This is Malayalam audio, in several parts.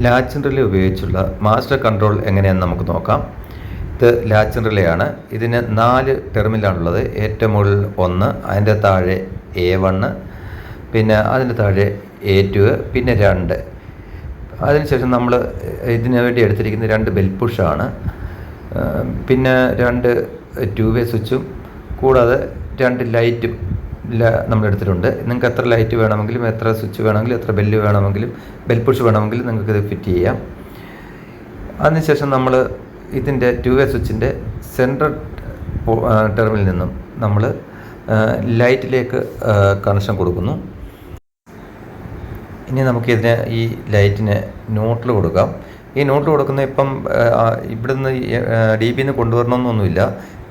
ലാച്ച് റിലേ ഉപയോഗിച്ചുള്ള മാസ്റ്റർ കൺട്രോൾ എങ്ങനെയാണെന്ന് നമുക്ക് നോക്കാം. ഇത് ലാച്ച് റിലേയാണ്. ഇതിന് 4 ടെർമിനലാണുള്ളത്. ഏറ്റവും മുകളിൽ 1, അതിൻ്റെ താഴെ A1, പിന്നെ അതിൻ്റെ താഴെ A2, പിന്നെ 2. അതിനുശേഷം നമ്മൾ ഇതിനു വേണ്ടി എടുത്തിരിക്കുന്ന 2 ബെൽ പുഷാണ്. പിന്നെ 2 2 വേ സ്വിച്ചും കൂടാതെ 2 ലൈറ്റും നമ്മൾ എടുത്തിട്ടുണ്ട്. നിങ്ങൾക്ക് എത്ര ലൈറ്റ് വേണമെങ്കിലും, എത്ര സ്വിച്ച് വേണമെങ്കിലും, എത്ര ബെല്ല് വേണമെങ്കിലും, ബെൽ പുഷ് വേണമെങ്കിലും നിങ്ങൾക്ക് ഇത് ഫിറ്റ് ചെയ്യാം. അതിനുശേഷം നമ്മൾ ഇതിൻ്റെ 2 വേ സ്വിച്ചിൻ്റെ സെൻട്രൽ ടെർമിനലിൽ നിന്നും നമ്മൾ ലൈറ്റിലേക്ക് കണക്ഷൻ കൊടുക്കുന്നു. ഇനി നമുക്കിതിന് ഈ ലൈറ്റിന് ന്യൂട്രൽ കൊടുക്കാം. ഈ ന്യൂട്രൽ കൊടുക്കുന്ന ഇപ്പം ഇവിടുന്ന് DBന്ന് കൊണ്ടുവരണമെന്നൊന്നുമില്ല.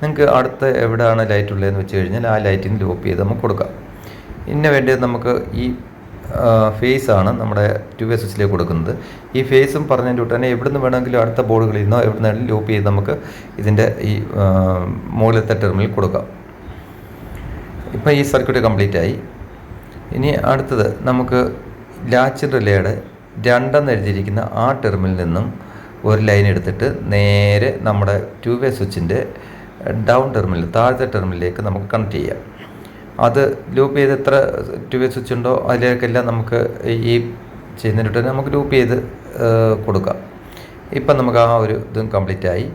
നിങ്ങൾക്ക് അടുത്ത് എവിടെയാണ് ലൈറ്റ് ഉള്ളതെന്ന് വെച്ച് കഴിഞ്ഞാൽ ആ ലൈറ്റിന് ലൂപ്പ് ചെയ്ത് നമുക്ക് കൊടുക്കാം. ഇതിന് വേണ്ടി നമുക്ക് ഈ ഫേസാണ് നമ്മുടെ 2 വേ സ്വിച്ചിലേക്ക് കൊടുക്കുന്നത്. ഈ ഫേസും പറഞ്ഞതിൻ്റെ കൂട്ട് തന്നെ എവിടുന്ന് വേണമെങ്കിലും അടുത്ത ബോർഡുകളിൽ നിന്നോ എവിടെ നിന്നാലും ലൂപ്പ് ചെയ്ത് നമുക്ക് ഇതിൻ്റെ ഈ മുകളിലത്തെ ടെർമിനൽ കൊടുക്കാം. ഇപ്പം ഈ സർക്യൂട്ട് കംപ്ലീറ്റ് ആയി. ഇനി അടുത്തത് നമുക്ക് ലാച്ച് റിലേയുടെ 2 എന്ന് എഴുതിയിരിക്കുന്ന ആ ടെർമിനലിൽ നിന്നും ഒരു ലൈൻ എടുത്തിട്ട് നേരെ നമ്മുടെ 2 വേ സ്വിച്ചിൻ്റെ ഡൗൺ ടെർമിനൽ, താഴത്തെ ടെർമിനലിലേക്ക് നമുക്ക് കണക്ട് ചെയ്യാം. അത് ലൂപ്പ് ചെയ്ത് എത്ര 2 വേ സ്വിച്ച് ഉണ്ടോ അതിലേക്കെല്ലാം നമുക്ക് ഈ ചെയ്യുന്നതിന് തന്നെ നമുക്ക് ലൂപ്പ് ചെയ്ത് കൊടുക്കാം. ഇപ്പം നമുക്ക് ആ ഒരു ഇതും കംപ്ലീറ്റ് ആയി.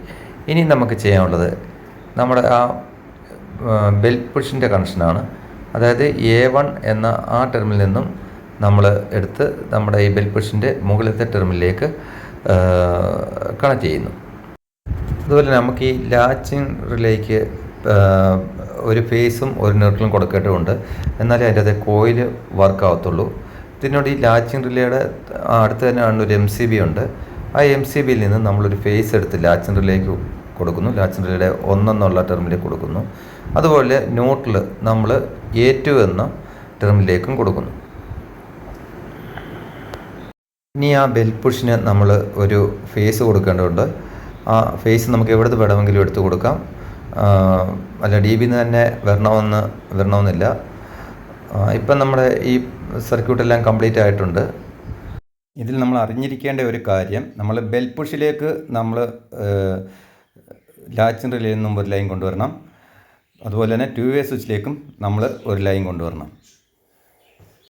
ഇനി നമുക്ക് ചെയ്യാനുള്ളത് നമ്മുടെ ആ ബെൽ പുഷിൻ്റെ കണക്ഷനാണ്. അതായത് A1 എന്ന ആ ടെർമിനലിൽ നിന്നും നമ്മൾ എടുത്ത് നമ്മുടെ ഈ ബെൽ പുഷിൻ്റെ മുകളിലത്തെ ടെർമിനലിലേക്ക് കണക്ട് ചെയ്യുന്നു. അതുപോലെ നമുക്ക് ഈ ലാച്ചിങ് റിലേക്ക് ഒരു ഫേസും ഒരു ന്യൂട്രലും കൊടുക്കേണ്ടതുണ്ട്. എന്നാലേ അതിൻ്റെ അത് കോയിൽ വർക്ക് ആവത്തുള്ളൂ. ഇതിനോട് ഈ ലാച്ചിങ് റിലേയുടെ അടുത്ത് തന്നെയാണ് ഒരു MCB ഉണ്ട്. ആ MCBയിൽ നിന്ന് നമ്മളൊരു ഫേസ് എടുത്ത് ലാച്ചിങ് റിലേക്ക് കൊടുക്കുന്നു. ലാച്ചിങ് റിലേയുടെ 1 എന്നുള്ള ടെർമിലേക്ക് കൊടുക്കുന്നു. അതുപോലെ ന്യൂട്രൽ നമ്മൾ A2 എന്ന ടെർമിലേക്കും കൊടുക്കുന്നു. ഇനി ആ ബെൽ പുഷിന് നമ്മൾ ഒരു ഫേസ് കൊടുക്കേണ്ടതുണ്ട്. ആ ഫേസ് നമുക്ക് എവിടെ വേണമെങ്കിലും എടുത്ത് കൊടുക്കാം. അല്ല DBന്ന് തന്നെ വരണമെന്നില്ല. ഇപ്പം നമ്മുടെ ഈ സർക്യൂട്ടെല്ലാം കംപ്ലീറ്റ് ആയിട്ടുണ്ട്. ഇതിൽ നമ്മൾ അറിഞ്ഞിരിക്കേണ്ട ഒരു കാര്യം, നമ്മൾ ബെൽ പുഷിലേക്ക് നമ്മൾ ലാച്ചിങ് റിലേയിൽ നിന്നും ഒരു ലൈൻ കൊണ്ടുവരണം. അതുപോലെ തന്നെ 2 വേ സ്വിച്ചിലേക്കും നമ്മൾ ഒരു ലൈൻ കൊണ്ടുവരണം.